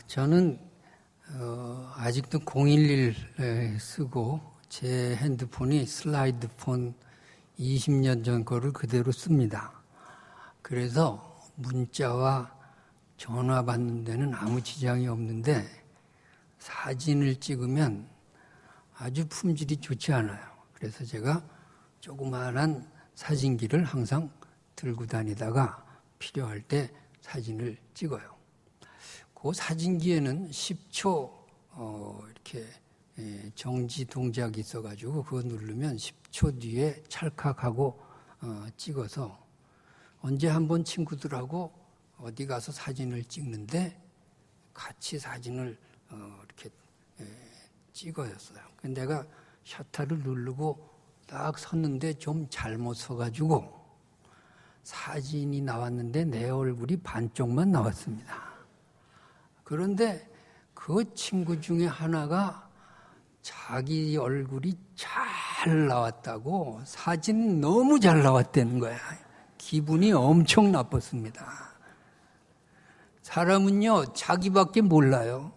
저는 아직도 011 쓰고 제 핸드폰이 슬라이드폰 20년 전 거를 그대로 씁니다. 그래서 문자와 전화 받는 데는 아무 지장이 없는데 사진을 찍으면 아주 품질이 좋지 않아요. 그래서 제가 조그마한 사진기를 항상 들고 다니다가 필요할 때 사진을 찍어요. 그 사진기에는 10초 이렇게 정지 동작이 있어가지고 그거 누르면 10초 뒤에 찰칵하고 찍어서 언제 한번 친구들하고 어디 가서 사진을 찍는데 같이 사진을 이렇게 찍어였어요. 내가 셔터를 누르고 딱 섰는데 좀 잘못 서가지고 사진이 나왔는데 내 얼굴이 반쪽만 나왔습니다. 그런데 그 친구 중에 하나가 자기 얼굴이 잘 나왔다고 사진 너무 잘 나왔다는 거야. 기분이 엄청 나빴습니다. 사람은요, 자기밖에 몰라요.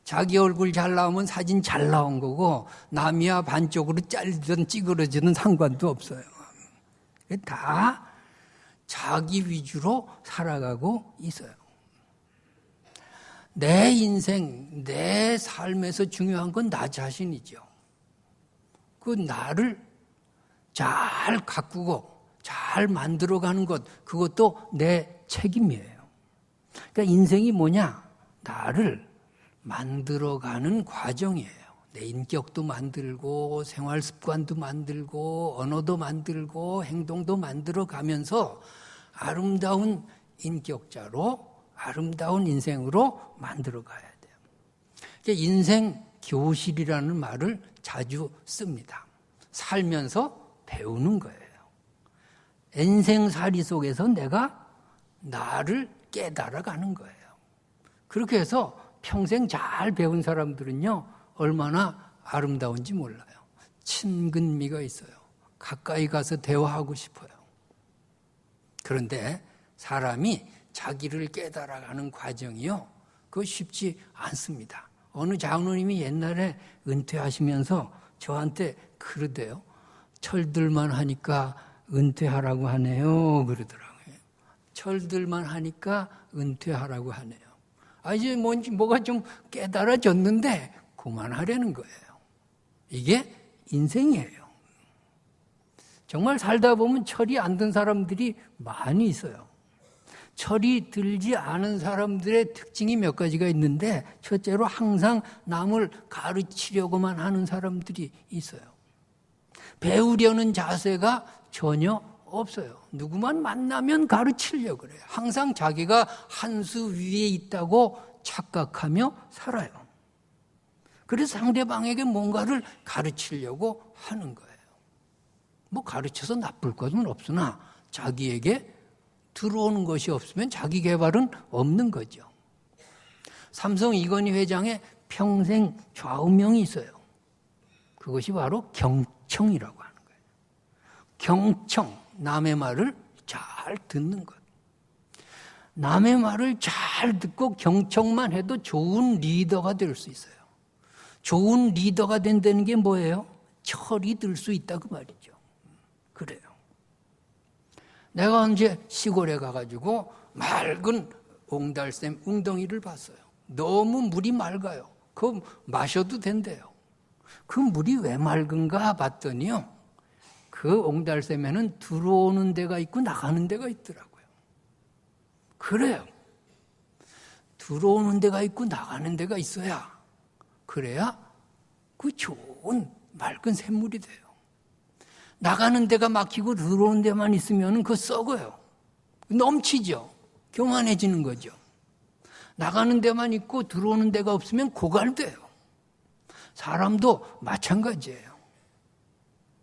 자기 얼굴 잘 나오면 사진 잘 나온 거고 남이야 반쪽으로 잘리든 찌그러지든 상관도 없어요. 다 자기 위주로 살아가고 있어요. 내 인생, 내 삶에서 중요한 건 나 자신이죠. 그 나를 잘 가꾸고 잘 만들어가는 것, 그것도 내 책임이에요. 그러니까 인생이 뭐냐? 나를 만들어가는 과정이에요. 내 인격도 만들고 생활 습관도 만들고 언어도 만들고 행동도 만들어가면서 아름다운 인격자로 아름다운 인생으로 만들어가야 돼요. 그러니까 인생 교실이라는 말을 자주 씁니다. 살면서 배우는 거예요. 인생살이 속에서 내가 나를 깨달아가는 거예요. 그렇게 해서 평생 잘 배운 사람들은요, 얼마나 아름다운지 몰라요. 친근미가 있어요. 가까이 가서 대화하고 싶어요. 그런데 사람이 자기를 깨달아가는 과정이요, 그거 쉽지 않습니다. 어느 장로님이 옛날에 은퇴하시면서 저한테 그러대요. 철들만 하니까 은퇴하라고 하네요. 그러더라고요. 철들만 하니까 은퇴하라고 하네요. 이제 뭐가 좀 깨달아졌는데 그만하려는 거예요. 이게 인생이에요. 정말 살다 보면 철이 안 든 사람들이 많이 있어요. 철이 들지 않은 사람들의 특징이 몇 가지가 있는데 첫째로 항상 남을 가르치려고만 하는 사람들이 있어요. 배우려는 자세가 전혀 없어요. 누구만 만나면 가르치려고 그래요. 항상 자기가 한 수 위에 있다고 착각하며 살아요. 그래서 상대방에게 뭔가를 가르치려고 하는 거예요. 뭐 가르쳐서 나쁠 것은 없으나 자기에게 들어오는 것이 없으면 자기 개발은 없는 거죠. 삼성 이건희 회장의 평생 좌우명이 있어요. 그것이 바로 경청이라고 하는 거예요. 경청, 남의 말을 잘 듣는 것. 남의 말을 잘 듣고 경청만 해도 좋은 리더가 될 수 있어요. 좋은 리더가 된다는 게 뭐예요? 철이 들 수 있다고 말이죠. 그래요. 내가 언제 시골에 가가지고 맑은 옹달샘 웅덩이를 봤어요. 너무 물이 맑아요. 그거 마셔도 된대요. 그 물이 왜 맑은가 봤더니요, 그 옹달샘에는 들어오는 데가 있고 나가는 데가 있더라고요. 그래요. 들어오는 데가 있고 나가는 데가 있어야, 그래야 그 좋은 맑은 샘물이 돼요. 나가는 데가 막히고 들어오는 데만 있으면 그거 썩어요. 넘치죠. 교만해지는 거죠. 나가는 데만 있고 들어오는 데가 없으면 고갈돼요. 사람도 마찬가지예요.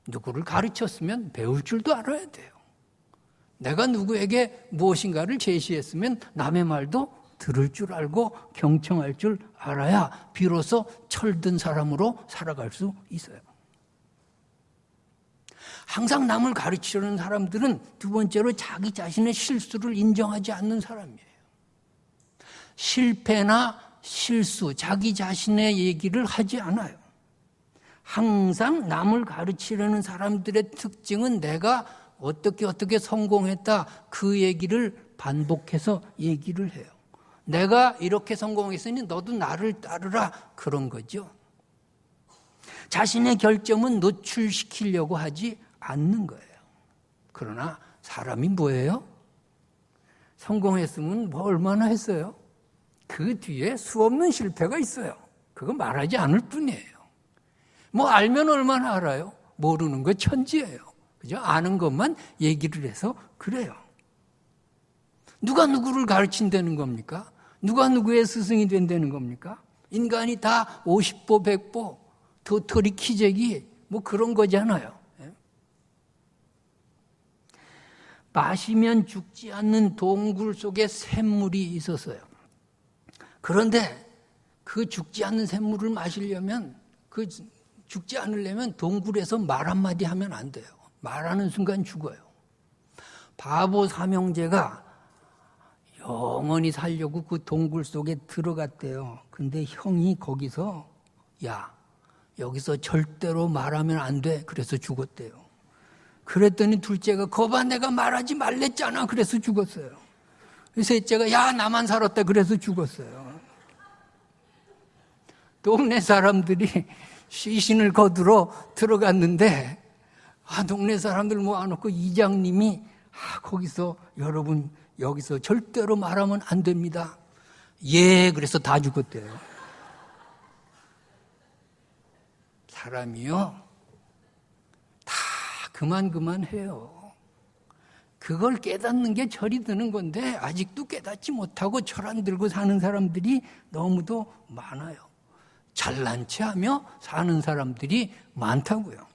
누구를 가르쳤으면 배울 줄도 알아야 돼요. 내가 누구에게 무엇인가를 제시했으면 남의 말도 들을 줄 알고 경청할 줄 알아야 비로소 철든 사람으로 살아갈 수 있어요. 항상 남을 가르치려는 사람들은 두 번째로 자기 자신의 실수를 인정하지 않는 사람이에요. 실패나 실수, 자기 자신의 얘기를 하지 않아요. 항상 남을 가르치려는 사람들의 특징은 내가 어떻게 성공했다, 그 얘기를 반복해서 얘기를 해요. 내가 이렇게 성공했으니 너도 나를 따르라, 그런 거죠. 자신의 결점은 노출시키려고 하지 않는 거예요. 그러나 사람이 뭐예요? 성공했으면 뭐 얼마나 했어요? 그 뒤에 수없는 실패가 있어요. 그거 말하지 않을 뿐이에요. 뭐 알면 얼마나 알아요? 모르는 거 천지예요. 그죠? 아는 것만 얘기를 해서 그래요. 누가 누구를 가르친다는 겁니까? 누가 누구의 스승이 된다는 겁니까? 인간이 다 50보, 100보, 도토리 키재기, 뭐 그런 거잖아요. 마시면 죽지 않는 동굴 속에 샘물이 있었어요. 그런데 그 죽지 않는 샘물을 마시려면, 그 죽지 않으려면 동굴에서 말 한마디 하면 안 돼요. 말하는 순간 죽어요. 바보 삼형제가 영원히 살려고 그 동굴 속에 들어갔대요. 근데 형이 거기서 야, 여기서 절대로 말하면 안 돼. 그래서 죽었대요. 그랬더니 둘째가 거봐 내가 말하지 말랬잖아. 그래서 죽었어요. 셋째가 야 나만 살았다. 그래서 죽었어요. 동네 사람들이 시신을 거두러 들어갔는데 동네 사람들 모아놓고 이장님이 거기서 여러분 여기서 절대로 말하면 안 됩니다. 예, 그래서 다 죽었대요. 사람이요 다 그만해요. 그걸 깨닫는 게 철이 드는 건데 아직도 깨닫지 못하고 철 안 들고 사는 사람들이 너무도 많아요. 잘난 체하며 사는 사람들이 많다고요.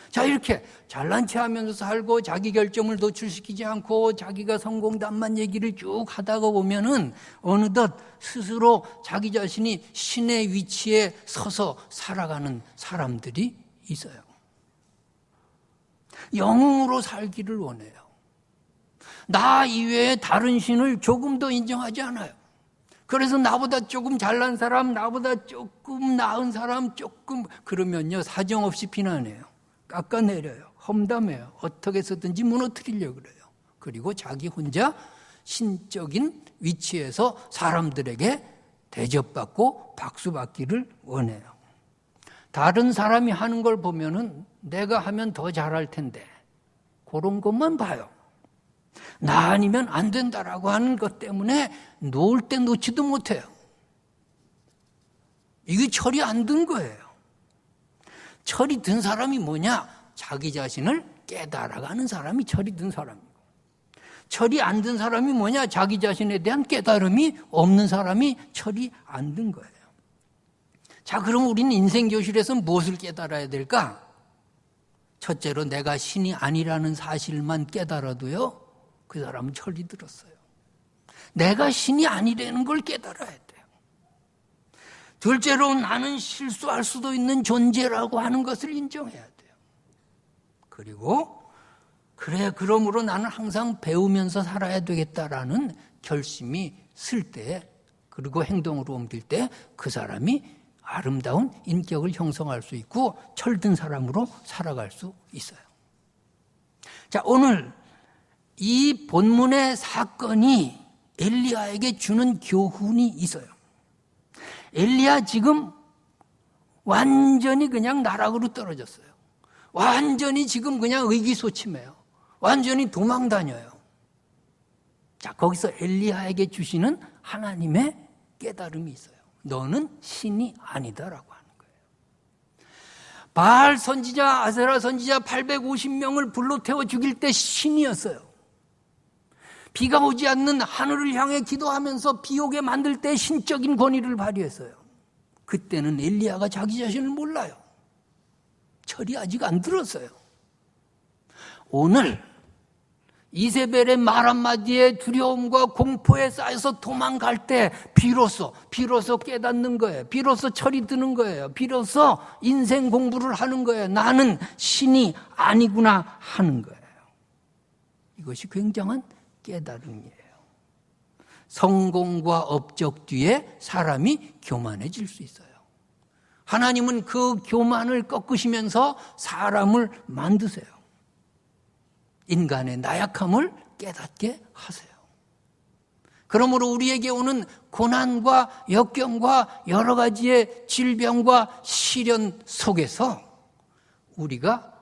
자, 이렇게 잘난 체하면서 살고 자기 결점을 노출시키지 않고 자기가 성공담만 얘기를 쭉 하다가 보면은 어느덧 스스로 자기 자신이 신의 위치에 서서 살아가는 사람들이 있어요. 영웅으로 살기를 원해요. 나 이외에 다른 신을 조금도 인정하지 않아요. 그래서 나보다 조금 잘난 사람, 나보다 조금 나은 사람, 조금 그러면요 사정없이 비난해요. 깎아내려요. 험담해요. 어떻게 해서든지 무너뜨리려고 그래요. 그리고 자기 혼자 신적인 위치에서 사람들에게 대접받고 박수받기를 원해요. 다른 사람이 하는 걸 보면은 내가 하면 더 잘할 텐데 그런 것만 봐요. 나 아니면 안 된다라고 하는 것 때문에 놓을 때 놓지도 못해요. 이게 철이 안 든 거예요. 철이 든 사람이 뭐냐? 자기 자신을 깨달아가는 사람이 철이 든 사람이고, 철이 안 든 사람이 뭐냐? 자기 자신에 대한 깨달음이 없는 사람이 철이 안 든 거예요. 자, 그럼 우리는 인생교실에서 무엇을 깨달아야 될까? 첫째로 내가 신이 아니라는 사실만 깨달아도요 그 사람은 철이 들었어요. 내가 신이 아니라는 걸 깨달아야 돼요. 둘째로 나는 실수할 수도 있는 존재라고 하는 것을 인정해야 돼요. 그리고 그러므로 나는 항상 배우면서 살아야 되겠다라는 결심이 쓸 때, 그리고 행동으로 옮길 때 그 사람이 아름다운 인격을 형성할 수 있고 철든 사람으로 살아갈 수 있어요. 자, 오늘 이 본문의 사건이 엘리야에게 주는 교훈이 있어요. 엘리야 지금 완전히 그냥 나락으로 떨어졌어요. 완전히 지금 그냥 의기소침해요. 완전히 도망 다녀요. 자, 거기서 엘리야에게 주시는 하나님의 깨달음이 있어요. 너는 신이 아니다라고 하는 거예요. 바알 선지자, 아세라 선지자 850명을 불러 태워 죽일 때 신이었어요. 비가 오지 않는 하늘을 향해 기도하면서 비 오게 만들 때 신적인 권위를 발휘했어요. 그때는 엘리야가 자기 자신을 몰라요. 철이 아직 안 들었어요. 오늘 이세벨의 말 한마디에 두려움과 공포에 쌓여서 도망갈 때 비로소 깨닫는 거예요. 비로소 철이 드는 거예요. 비로소 인생 공부를 하는 거예요. 나는 신이 아니구나 하는 거예요. 이것이 굉장한 깨달음이에요. 성공과 업적 뒤에 사람이 교만해질 수 있어요. 하나님은 그 교만을 꺾으시면서 사람을 만드세요. 인간의 나약함을 깨닫게 하세요. 그러므로 우리에게 오는 고난과 역경과 여러 가지의 질병과 시련 속에서 우리가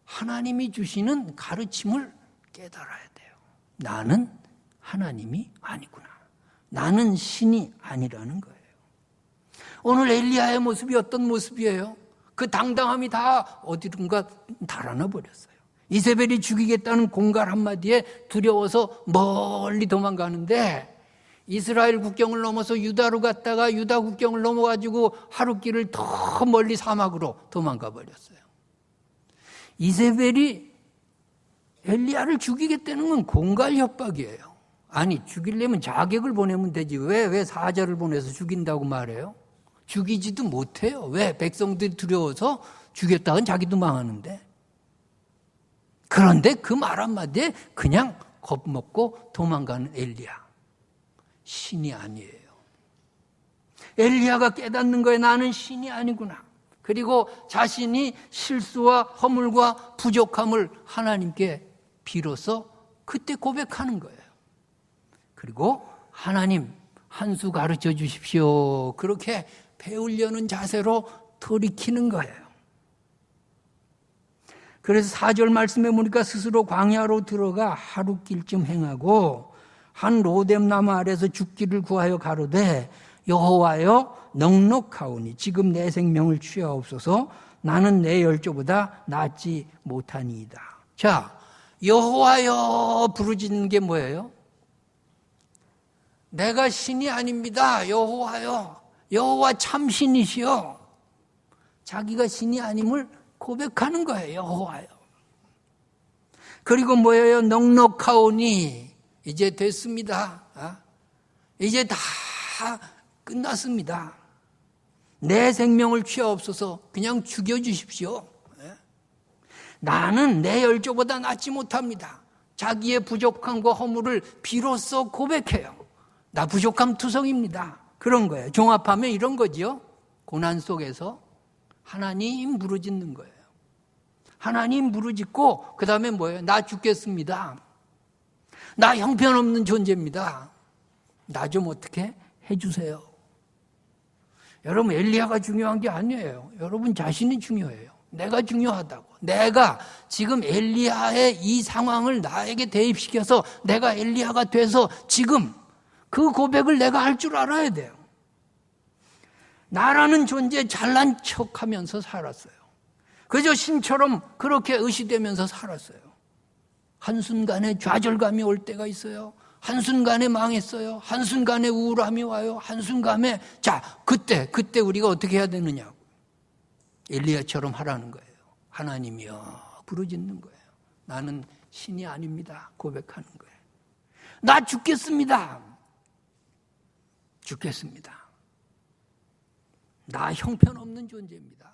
하나님이 주시는 가르침을 깨달아야 돼요. 나는 하나님이 아니구나. 나는 신이 아니라는 거예요. 오늘 엘리야의 모습이 어떤 모습이에요? 그 당당함이 다 어디론가 달아나 버렸어요. 이세벨이 죽이겠다는 공갈 한마디에 두려워서 멀리 도망가는데 이스라엘 국경을 넘어서 유다로 갔다가 유다 국경을 넘어가지고 하룻길을 더 멀리 사막으로 도망가 버렸어요. 이세벨이 엘리야를 죽이겠다는 건 공갈 협박이에요. 아니, 죽이려면 자객을 보내면 되지. 왜 사자를 보내서 죽인다고 말해요? 죽이지도 못해요. 왜? 백성들이 두려워서 죽였다간 자기도 망하는데. 그런데 그 말 한마디에 그냥 겁먹고 도망가는 엘리야. 신이 아니에요. 엘리야가 깨닫는 거예요. 나는 신이 아니구나. 그리고 자신이 실수와 허물과 부족함을 하나님께 빌어서 그때 고백하는 거예요. 그리고 하나님 한 수 가르쳐 주십시오. 그렇게 배우려는 자세로 돌이키는 거예요. 그래서 4절 말씀에 보니까 스스로 광야로 들어가 하루길쯤 행하고 한 로뎀나무 아래서 죽기를 구하여 가로되 여호와여 넉넉하오니 지금 내 생명을 취하옵소서. 나는 내 열조보다 낫지 못하니이다. 자, 여호와여 부르짖는 게 뭐예요? 내가 신이 아닙니다. 여호와여. 여호와 참신이시여. 자기가 신이 아님을 고백하는 거예요. 여호와여. 그리고 뭐예요? 넉넉하오니 이제 됐습니다. 이제 다 끝났습니다. 내 생명을 취하옵소서. 그냥 죽여주십시오. 나는 내 열조보다 낫지 못합니다. 자기의 부족함과 허물을 비로소 고백해요. 나 부족함 투성입니다. 그런 거예요. 종합하면 이런 거죠. 고난 속에서 하나님 부르짖는 거예요. 하나님 부르짖고 그 다음에 뭐예요? 나 죽겠습니다. 나 형편없는 존재입니다. 나 좀 어떻게 해주세요. 여러분, 엘리야가 중요한 게 아니에요. 여러분 자신이 중요해요. 내가 중요하다고. 내가 지금 엘리야의 이 상황을 나에게 대입시켜서 내가 엘리야가 돼서 지금 그 고백을 내가 할 줄 알아야 돼요. 나라는 존재 잘난 척하면서 살았어요. 그저 신처럼 그렇게 의시되면서 살았어요. 한순간에 좌절감이 올 때가 있어요. 한순간에 망했어요. 한순간에 우울함이 와요. 한순간에 그때 우리가 어떻게 해야 되느냐. 엘리야처럼 하라는 거예요. 하나님이여 부르짖는 거예요. 나는 신이 아닙니다. 고백하는 거예요. 나 죽겠습니다. 죽겠습니다. 나 형편없는 존재입니다.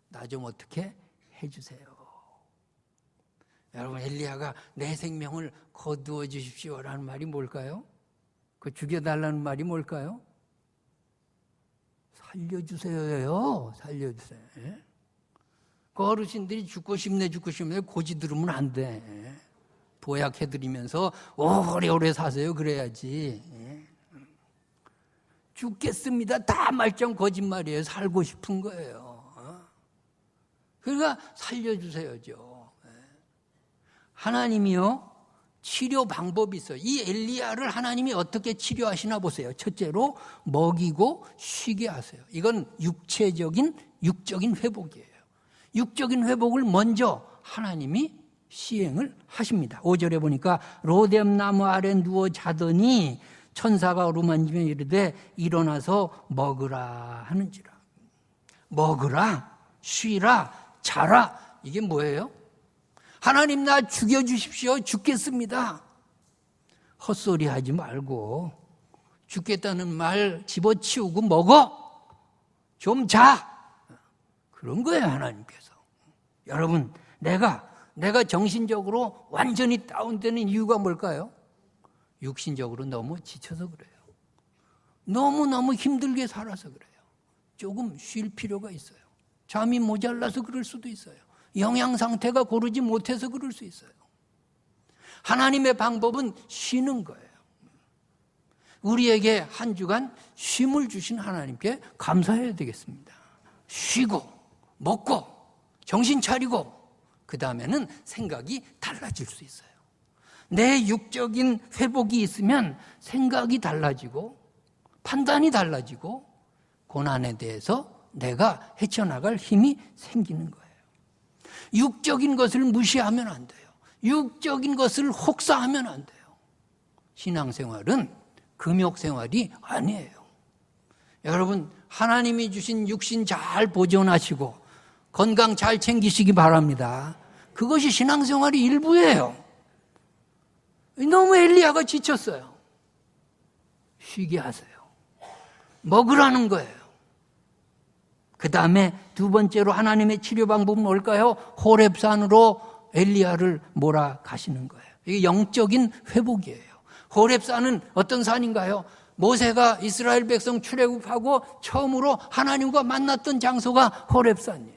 나 좀 어떻게 해주세요. 여러분, 엘리야가 내 생명을 거두어 주십시오라는 말이 뭘까요? 그 죽여달라는 말이 뭘까요? 살려주세요예요. 살려주세요. 그 어르신들이 죽고 싶네 고지 들으면 안 돼. 보약해드리면서 오래오래 사세요. 그래야지. 죽겠습니다. 다 말짱 거짓말이에요. 살고 싶은 거예요. 그러니까 살려주세요죠. 하나님이요, 치료 방법이 있어요. 이 엘리야를 하나님이 어떻게 치료하시나 보세요. 첫째로 먹이고 쉬게 하세요. 이건 육적인 회복이에요. 육적인 회복을 먼저 하나님이 시행을 하십니다. 5절에 보니까 로뎀나무 아래 누워 자더니 천사가 어루만지며 이르되 일어나서 먹으라 하는지라. 먹으라, 쉬라, 자라. 이게 뭐예요? 하나님 나 죽여주십시오. 죽겠습니다. 헛소리 하지 말고 죽겠다는 말 집어치우고 먹어. 좀 자. 그런 거예요, 하나님께서. 여러분, 내가 정신적으로 완전히 다운되는 이유가 뭘까요? 육신적으로 너무 지쳐서 그래요. 너무너무 힘들게 살아서 그래요. 조금 쉴 필요가 있어요. 잠이 모자라서 그럴 수도 있어요. 영양 상태가 고르지 못해서 그럴 수 있어요. 하나님의 방법은 쉬는 거예요. 우리에게 한 주간 쉼을 주신 하나님께 감사해야 되겠습니다. 쉬고 먹고 정신 차리고 그 다음에는 생각이 달라질 수 있어요. 내 육적인 회복이 있으면 생각이 달라지고 판단이 달라지고 고난에 대해서 내가 헤쳐나갈 힘이 생기는 거예요. 육적인 것을 무시하면 안 돼요. 육적인 것을 혹사하면 안 돼요. 신앙생활은 금욕생활이 아니에요. 여러분, 하나님이 주신 육신 잘 보존하시고 건강 잘 챙기시기 바랍니다. 그것이 신앙생활의 일부예요. 너무 엘리야가 지쳤어요. 쉬게 하세요. 먹으라는 거예요. 그 다음에 두 번째로 하나님의 치료 방법은 뭘까요? 호렙산으로 엘리야를 몰아가시는 거예요. 이게 영적인 회복이에요. 호렙산은 어떤 산인가요? 모세가 이스라엘 백성 출애굽하고 처음으로 하나님과 만났던 장소가 호렙산이에요.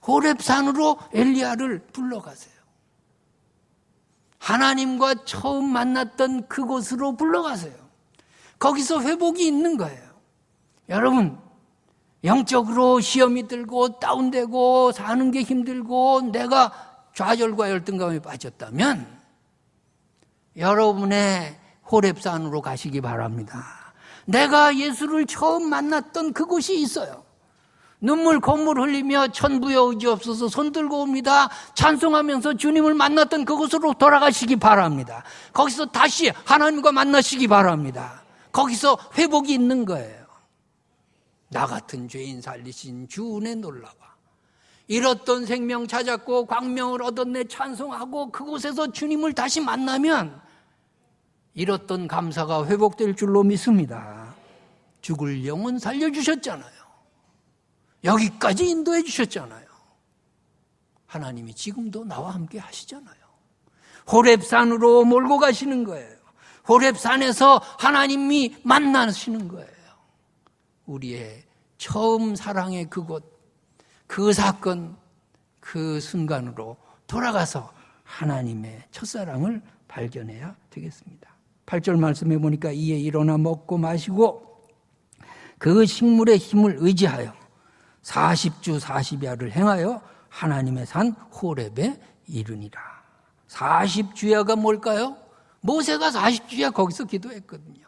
호렙산으로 엘리야를 불러가세요. 하나님과 처음 만났던 그곳으로 불러가세요. 거기서 회복이 있는 거예요. 여러분, 영적으로 시험이 들고 다운되고 사는 게 힘들고 내가 좌절과 열등감에 빠졌다면 여러분의 호렙산으로 가시기 바랍니다. 내가 예수를 처음 만났던 그곳이 있어요. 눈물 콧물 흘리며 천부여 의지 없어서 손들고 옵니다. 찬송하면서 주님을 만났던 그곳으로 돌아가시기 바랍니다. 거기서 다시 하나님과 만나시기 바랍니다. 거기서 회복이 있는 거예요. 나 같은 죄인 살리신 주 은혜 놀라와. 잃었던 생명 찾았고 광명을 얻었네 찬송하고 그곳에서 주님을 다시 만나면 잃었던 감사가 회복될 줄로 믿습니다. 죽을 영혼 살려주셨잖아요. 여기까지 인도해 주셨잖아요. 하나님이 지금도 나와 함께 하시잖아요. 호렙산으로 몰고 가시는 거예요. 호렙산에서 하나님이 만나시는 거예요. 우리의 처음 사랑의 그곳, 그 사건, 그 순간으로 돌아가서 하나님의 첫사랑을 발견해야 되겠습니다. 8절 말씀해 보니까 이에 일어나 먹고 마시고 그 식물의 힘을 의지하여 40주 40야를 행하여 하나님의 산 호렙에 이르니라. 40주야가 뭘까요? 모세가 40주야 거기서 기도했거든요.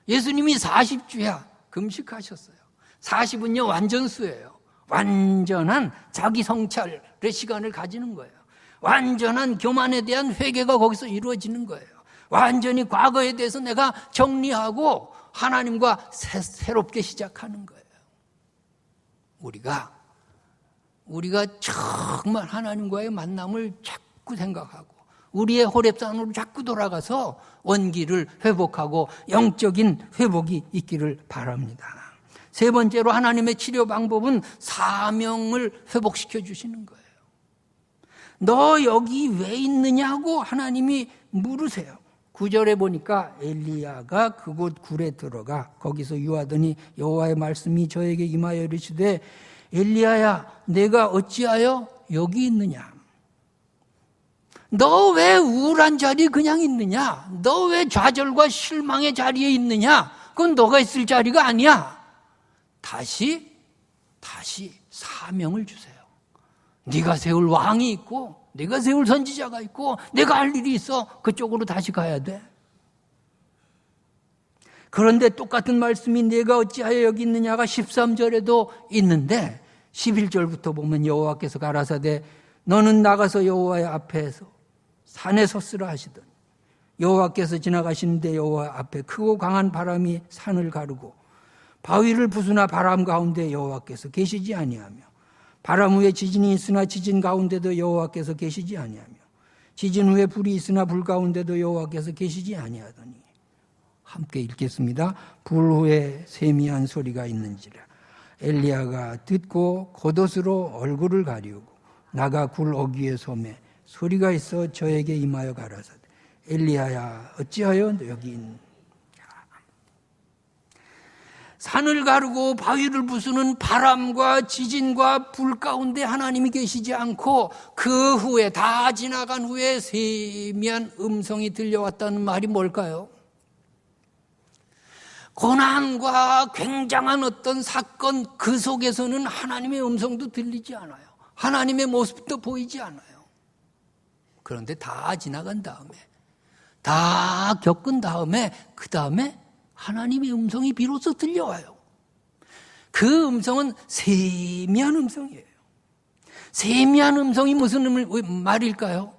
예수님이 40주야 금식하셨어요. 40은요 완전수예요. 완전한 자기 성찰의 시간을 가지는 거예요. 완전한 교만에 대한 회개가 거기서 이루어지는 거예요. 완전히 과거에 대해서 내가 정리하고 하나님과 새롭게 시작하는 거예요. 우리가 정말 하나님과의 만남을 자꾸 생각하고 우리의 호렙산으로 자꾸 돌아가서 원기를 회복하고 영적인 회복이 있기를 바랍니다. 세 번째로 하나님의 치료 방법은 사명을 회복시켜 주시는 거예요. 너 여기 왜 있느냐고 하나님이 물으세요. 9절에 보니까 엘리야가 그곳 굴에 들어가 거기서 유하더니 여호와의 말씀이 저에게 임하여 이르시되 엘리야야 내가 어찌하여 여기 있느냐. 너 왜 우울한 자리에 그냥 있느냐. 너 왜 좌절과 실망의 자리에 있느냐. 그건 너가 있을 자리가 아니야. 다시 사명을 주세요. 네가 세울 왕이 있고 네가 세울 선지자가 있고 내가 할 일이 있어. 그쪽으로 다시 가야 돼. 그런데 똑같은 말씀이 내가 어찌하여 여기 있느냐가 13절에도 있는데 11절부터 보면 여호와께서 가라사대 너는 나가서 여호와의 앞에서 산에 섰으라 하시더니 여호와께서 지나가시는데 여호와 앞에 크고 강한 바람이 산을 가르고 바위를 부수나 바람 가운데 여호와께서 계시지 아니하며 바람 후에 지진이 있으나 지진 가운데도 여호와께서 계시지 아니하며 지진 후에 불이 있으나 불 가운데도 여호와께서 계시지 아니하더니 함께 읽겠습니다. 불 후에 세미한 소리가 있는지라 엘리야가 듣고 겉옷으로 얼굴을 가리우고 나가 굴 어귀에 소매 소리가 있어 저에게 임하여 가라사대 엘리야야 어찌하여 여기 있느냐. 산을 가르고 바위를 부수는 바람과 지진과 불 가운데 하나님이 계시지 않고 그 후에 다 지나간 후에 세미한 음성이 들려왔다는 말이 뭘까요? 고난과 굉장한 어떤 사건 그 속에서는 하나님의 음성도 들리지 않아요. 하나님의 모습도 보이지 않아요. 그런데 다 지나간 다음에 다 겪은 다음에 그 다음에 하나님의 음성이 비로소 들려와요. 그 음성은 세미한 음성이에요. 세미한 음성이 무슨 말일까요?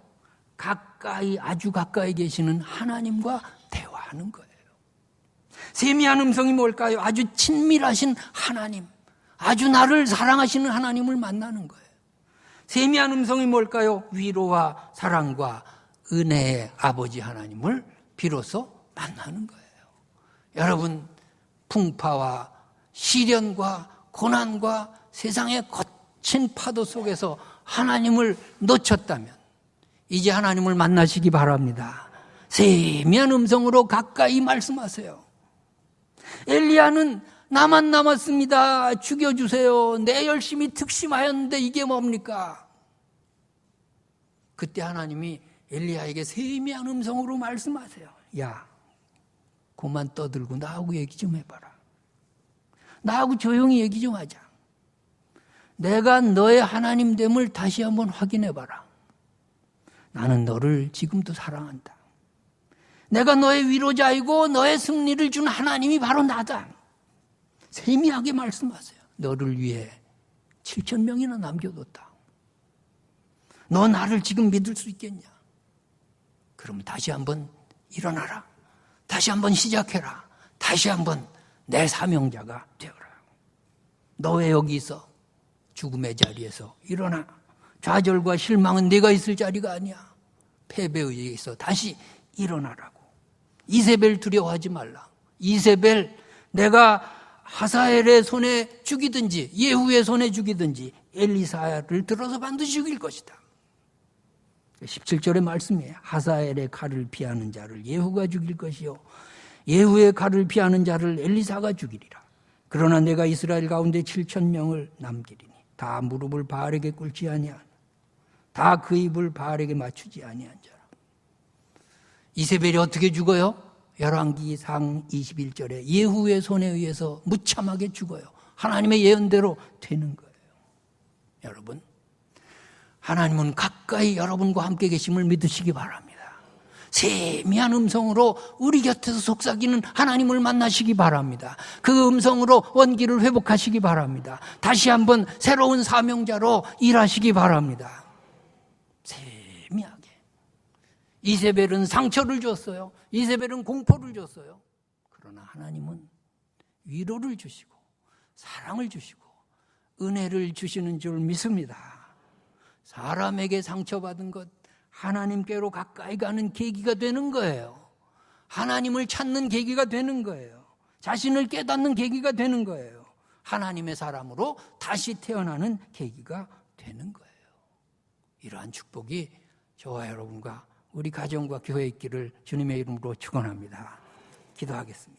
가까이 아주 가까이 계시는 하나님과 대화하는 거예요. 세미한 음성이 뭘까요? 아주 친밀하신 하나님, 아주 나를 사랑하시는 하나님을 만나는 거예요. 세미한 음성이 뭘까요? 위로와 사랑과 은혜의 아버지 하나님을 비로소 만나는 거예요. 여러분, 풍파와 시련과 고난과 세상의 거친 파도 속에서 하나님을 놓쳤다면 이제 하나님을 만나시기 바랍니다. 세미한 음성으로 가까이 말씀하세요. 엘리야는 나만 남았습니다. 죽여주세요. 내 열심히 특심하였는데 이게 뭡니까? 그때 하나님이 엘리야에게 세미한 음성으로 말씀하세요. 야, 그만 떠들고 나하고 얘기 좀 해봐라. 나하고 조용히 얘기 좀 하자. 내가 너의 하나님됨을 다시 한번 확인해봐라. 나는 너를 지금도 사랑한다. 내가 너의 위로자이고 너의 승리를 준 하나님이 바로 나다. 세미하게 말씀하세요. 너를 위해 7,000명이나 남겨뒀다. 너 나를 지금 믿을 수 있겠냐? 그러면 다시 한번 일어나라. 다시 한번 시작해라. 다시 한번 내 사명자가 되어라. 너 왜 여기 있어? 죽음의 자리에서 일어나. 좌절과 실망은 네가 있을 자리가 아니야. 패배의에서 다시 일어나라고. 이세벨 두려워하지 말라. 이세벨 내가 하사엘의 손에 죽이든지 예후의 손에 죽이든지 엘리사를 들어서 반드시 죽일 것이다. 17절의 말씀이에요. 하사엘의 칼을 피하는 자를 예후가 죽일 것이요 예후의 칼을 피하는 자를 엘리사가 죽이리라. 그러나 내가 이스라엘 가운데 7,000명을 남기리니 다 무릎을 바알에게 꿇지 아니하나 다 그 입을 바알에게 맞추지 아니한 자라. 이세벨이 어떻게 죽어요? 열왕기상 21절에 예후의 손에 의해서 무참하게 죽어요. 하나님의 예언대로 되는 거예요. 여러분, 하나님은 가까이 여러분과 함께 계심을 믿으시기 바랍니다. 세미한 음성으로 우리 곁에서 속삭이는 하나님을 만나시기 바랍니다. 그 음성으로 원기를 회복하시기 바랍니다. 다시 한번 새로운 사명자로 일하시기 바랍니다. 세미하게. 이세벨은 상처를 줬어요. 이세벨은 공포를 줬어요. 그러나 하나님은 위로를 주시고 사랑을 주시고 은혜를 주시는 줄 믿습니다. 사람에게 상처받은 것 하나님께로 가까이 가는 계기가 되는 거예요. 하나님을 찾는 계기가 되는 거예요. 자신을 깨닫는 계기가 되는 거예요. 하나님의 사람으로 다시 태어나는 계기가 되는 거예요. 이러한 축복이 저와 여러분과 우리 가정과 교회에 있기를 주님의 이름으로 축원합니다. 기도하겠습니다.